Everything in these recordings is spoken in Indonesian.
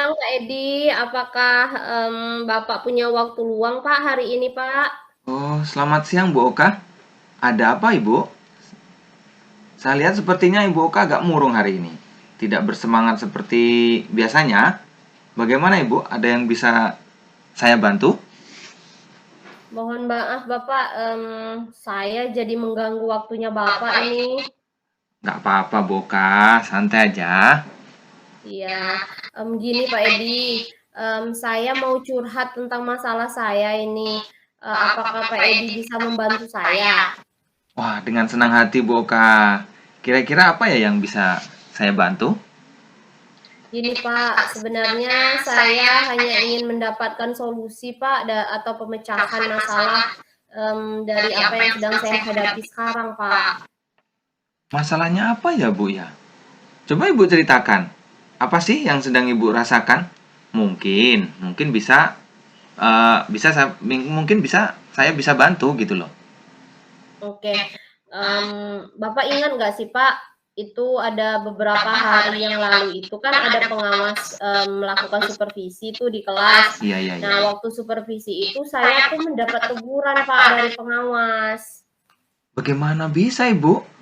siang Kak Edi, apakah, Bapak punya waktu luang Pak hari ini Pak? Oh, selamat siang Bu Oka. Ada apa Ibu? Saya lihat sepertinya Ibu Oka agak murung hari ini. Tidak bersemangat seperti biasanya. Bagaimana Ibu? Ada yang bisa saya bantu? Mohon maaf Bapak, saya jadi mengganggu waktunya Bapak ini. Nggak apa-apa Bu Oka, santai aja. Iya, gini Pak Edi, saya mau curhat tentang masalah saya ini, apakah Pak Edi bisa membantu saya? Wah, dengan senang hati Bu Oka. Kira-kira apa ya yang bisa saya bantu? Gini Pak, sebenarnya saya hanya ingin mendapatkan solusi Pak, atau pemecahan masalah, dari apa yang sedang saya hadapi sekarang Pak. Masalahnya apa ya Bu ya? Coba Ibu ceritakan. Apa sih yang sedang Ibu rasakan? Mungkin bisa mungkin bisa saya bisa bantu gitu loh. Oke, Bapak ingat nggak sih Pak, itu ada beberapa hari yang lalu itu kan ada pengawas, melakukan supervisi tuh di kelas. Iya, iya, iya. Nah, waktu supervisi itu saya tuh mendapat teguran Pak dari pengawas. Bagaimana bisa, Ibu?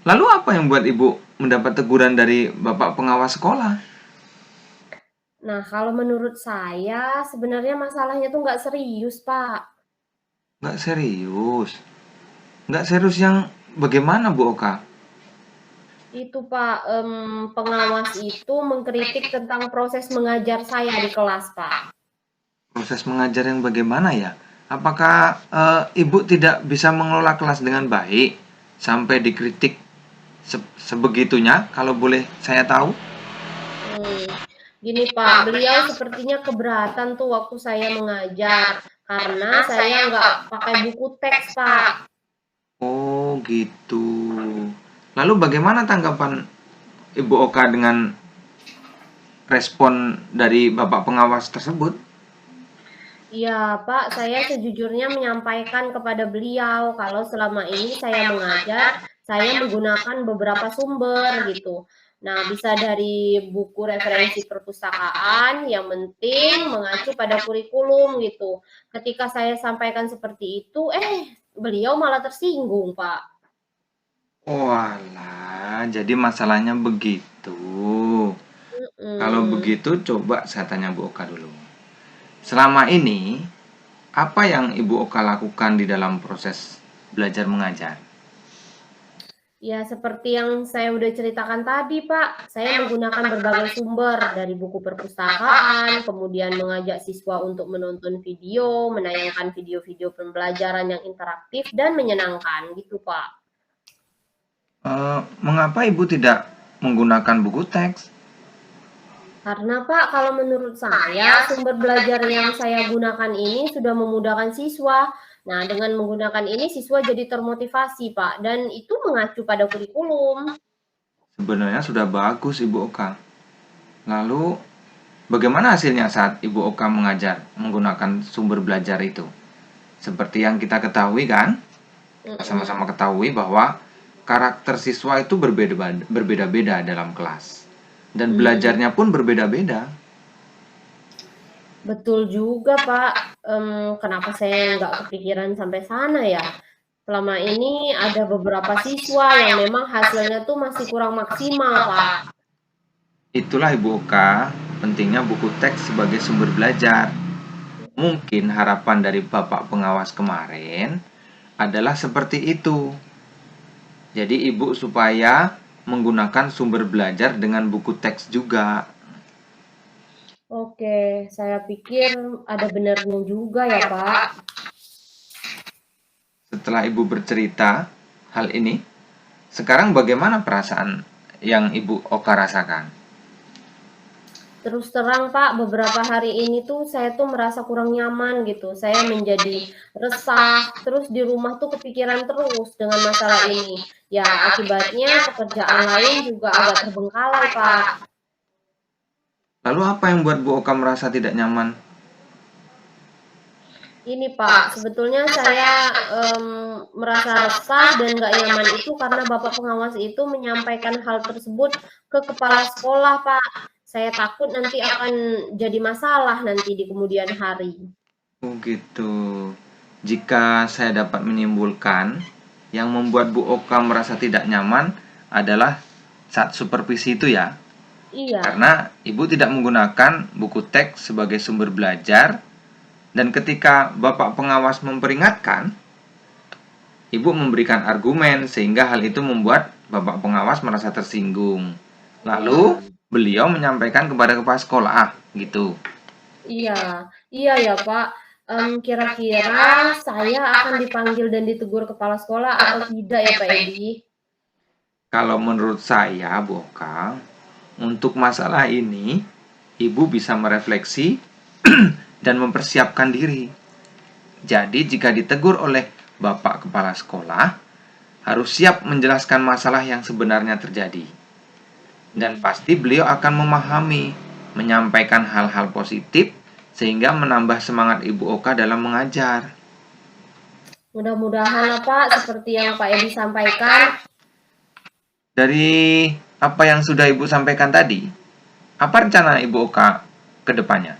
Lalu apa yang buat Ibu mendapat teguran dari Bapak pengawas sekolah? Nah, kalau menurut saya sebenarnya masalahnya tuh nggak serius Pak. Nggak serius. Nggak serius yang bagaimana, Bu Oka? Itu Pak, pengawas itu mengkritik tentang proses mengajar saya di kelas Pak. Proses mengajar yang bagaimana ya? Apakah Ibu tidak bisa mengelola kelas dengan baik sampai dikritik sebegitunya? Kalau boleh saya tahu? Mmm, Gini Pak, beliau sepertinya keberatan tuh waktu saya mengajar, karena saya nggak pakai buku teks, Pak. Oh, gitu. Lalu bagaimana tanggapan Ibu Oka dengan respon dari Bapak pengawas tersebut? Iya, Pak, saya sejujurnya menyampaikan kepada beliau kalau selama ini saya mengajar, saya menggunakan beberapa sumber gitu. Nah, bisa dari buku referensi perpustakaan, yang penting mengacu pada kurikulum gitu. Ketika saya sampaikan seperti itu, beliau malah tersinggung, Pak. Walah, jadi masalahnya begitu. Kalau Mhm. begitu, coba saya tanya Bu Oka dulu. Selama ini, apa yang Ibu Oka lakukan di dalam proses belajar mengajar? Ya, seperti yang saya udah ceritakan tadi, Pak. Saya menggunakan berbagai sumber dari buku perpustakaan, kemudian mengajak siswa untuk menonton video, menayangkan video-video pembelajaran yang interaktif dan menyenangkan, gitu, Pak. Mengapa Ibu tidak menggunakan buku teks? Karena, Pak, kalau menurut saya, sumber belajar yang saya gunakan ini sudah memudahkan siswa. Nah, dengan menggunakan ini, siswa jadi termotivasi, Pak, dan itu mengacu pada kurikulum. Sebenarnya sudah bagus Ibu Oka. Lalu, bagaimana hasilnya saat Ibu Oka mengajar menggunakan sumber belajar itu? Seperti yang kita ketahui kan, Mhm. sama-sama ketahui bahwa karakter siswa itu berbeda-beda dalam kelas. Dan Mmm. belajarnya pun berbeda-beda. Betul juga, Pak. Kenapa saya nggak kepikiran sampai sana ya? Selama ini ada beberapa siswa yang memang hasilnya tuh masih kurang maksimal, Pak. Itulah Ibu Oka, pentingnya buku teks sebagai sumber belajar. Mungkin harapan dari Bapak pengawas kemarin adalah seperti itu. Jadi Ibu supaya menggunakan sumber belajar dengan buku teks juga. Oke, saya pikir ada benarnya juga ya, Pak. Setelah Ibu bercerita hal ini, sekarang bagaimana perasaan yang Ibu Oka rasakan? Terus terang, Pak, beberapa hari ini tuh saya tuh merasa kurang nyaman gitu. Saya menjadi resah, terus di rumah tuh kepikiran terus dengan masalah ini. Ya, akibatnya pekerjaan lain juga agak terbengkalai, Pak. Lalu apa yang membuat Bu Oka merasa tidak nyaman? Ini Pak, sebetulnya saya, merasa resah dan nggak nyaman itu karena bapak pengawas itu menyampaikan hal tersebut ke kepala sekolah, Pak. Saya takut nanti akan jadi masalah nanti di kemudian hari. Oh gitu. Jika saya dapat menyimpulkan, yang membuat Bu Oka merasa tidak nyaman adalah saat supervisi itu ya. Iya, Karena Ibu tidak menggunakan buku teks sebagai sumber belajar, dan ketika Bapak pengawas memperingatkan, Ibu memberikan argumen sehingga hal itu membuat Bapak pengawas merasa tersinggung. iya. Lalu beliau menyampaikan kepada kepala sekolah, gitu. Iya, iya ya Pak. Kira-kira saya akan dipanggil dan ditegur kepala sekolah atau tidak ya Pak Edi? Kalau menurut saya, Bu Oka, untuk masalah ini, Ibu bisa merefleksi dan mempersiapkan diri. Jadi, jika ditegur oleh Bapak Kepala Sekolah, harus siap menjelaskan masalah yang sebenarnya terjadi. Dan pasti beliau akan memahami, menyampaikan hal-hal positif, sehingga menambah semangat Ibu Oka dalam mengajar. Mudah-mudahan lah Pak, seperti yang Pak Edi sampaikan. Dari apa yang sudah Ibu sampaikan tadi, apa rencana Ibu Oka ke depannya?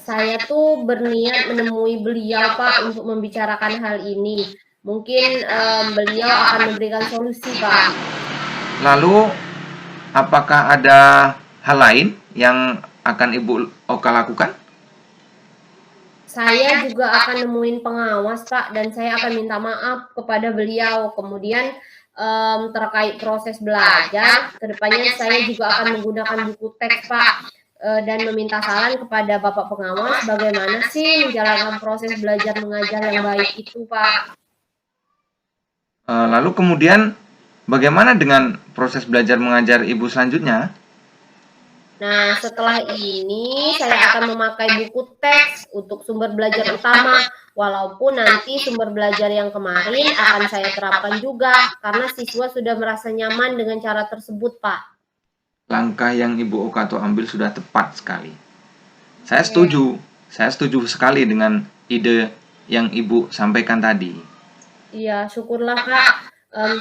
Saya tuh berniat menemui beliau Pak untuk membicarakan hal ini. Mungkin beliau akan memberikan solusi Pak. Lalu, apakah ada hal lain yang akan Ibu Oka lakukan? Saya juga akan nemuin pengawas Pak dan saya akan minta maaf kepada beliau. Kemudian terkait proses belajar, kedepannya saya juga akan menggunakan buku teks Pak dan meminta saran kepada Bapak pengawas bagaimana sih menjalankan proses belajar mengajar yang baik itu Pak. Lalu kemudian, bagaimana dengan proses belajar mengajar Ibu selanjutnya? Nah, setelah ini saya akan memakai buku teks untuk sumber belajar utama, walaupun nanti sumber belajar yang kemarin akan saya terapkan juga, karena siswa sudah merasa nyaman dengan cara tersebut, Pak. Langkah yang Ibu Oka ambil sudah tepat sekali. Saya Oke. setuju. Saya setuju sekali dengan ide yang Ibu sampaikan tadi. Iya, syukurlah, Kak.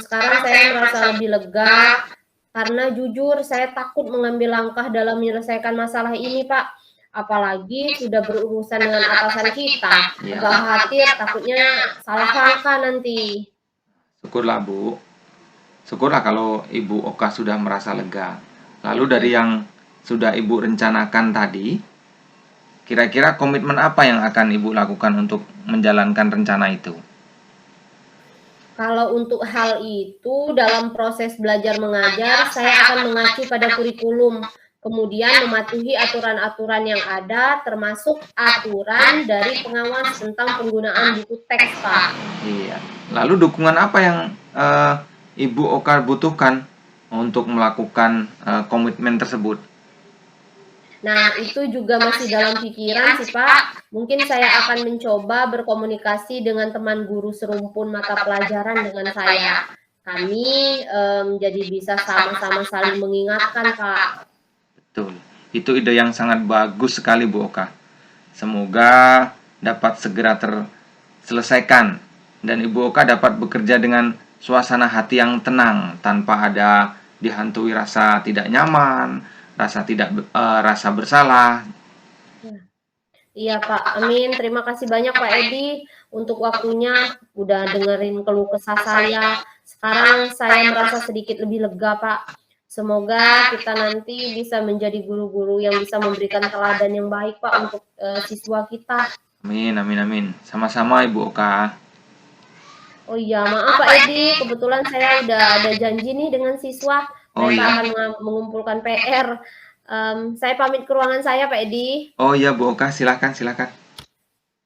Sekarang saya merasa lebih lega, karena jujur saya takut mengambil langkah dalam menyelesaikan masalah ini, Pak. Apalagi sudah berurusan dengan atasan kita. Ya. Agak khawatir takutnya salah langkah nanti. Syukurlah, Bu. Syukurlah kalau Ibu Oka sudah merasa lega. Lalu dari Mhm. yang sudah Ibu rencanakan tadi, kira-kira komitmen apa yang akan Ibu lakukan untuk menjalankan rencana itu? Kalau untuk hal itu dalam proses belajar mengajar, saya akan mengacu pada kurikulum, kemudian mematuhi aturan-aturan yang ada, termasuk aturan dari pengawas tentang penggunaan buku teks, Pak. Iya. Lalu dukungan apa yang Ibu Oka butuhkan untuk melakukan komitmen tersebut? Nah, itu juga masih dalam pikiran sih, Pak. Mungkin saya akan mencoba berkomunikasi dengan teman guru serumpun mata pelajaran dengan saya. Kami jadi bisa sama-sama saling mengingatkan, Pak. Betul. Itu ide yang sangat bagus sekali, Bu Oka. Semoga dapat segera terselesaikan dan Ibu Oka dapat bekerja dengan suasana hati yang tenang tanpa ada dihantui rasa tidak nyaman, rasa bersalah. Iya Pak, amin. Terima kasih banyak Pak Edi untuk waktunya, udah dengerin keluh kesah saya. Sekarang saya merasa sedikit lebih lega Pak. Semoga kita nanti bisa menjadi guru-guru yang bisa memberikan teladan yang baik Pak untuk siswa kita. Amin, amin, amin. Sama-sama Ibu Oka. Oh iya, maaf Pak Edi, kebetulan saya udah ada janji nih dengan siswa. Oh Mereka iya. akan mengumpulkan PR. Saya pamit ke ruangan saya Pak Edi. Oh iya Bu Oka, silakan, silakan.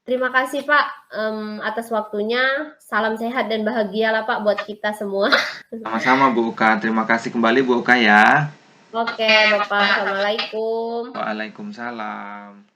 Terima kasih Pak, atas waktunya. Salam sehat dan bahagia lah Pak buat kita semua. Sama-sama Bu Oka. Terima kasih kembali Bu Oka ya. Oke Bapak, Assalamualaikum. Waalaikumsalam.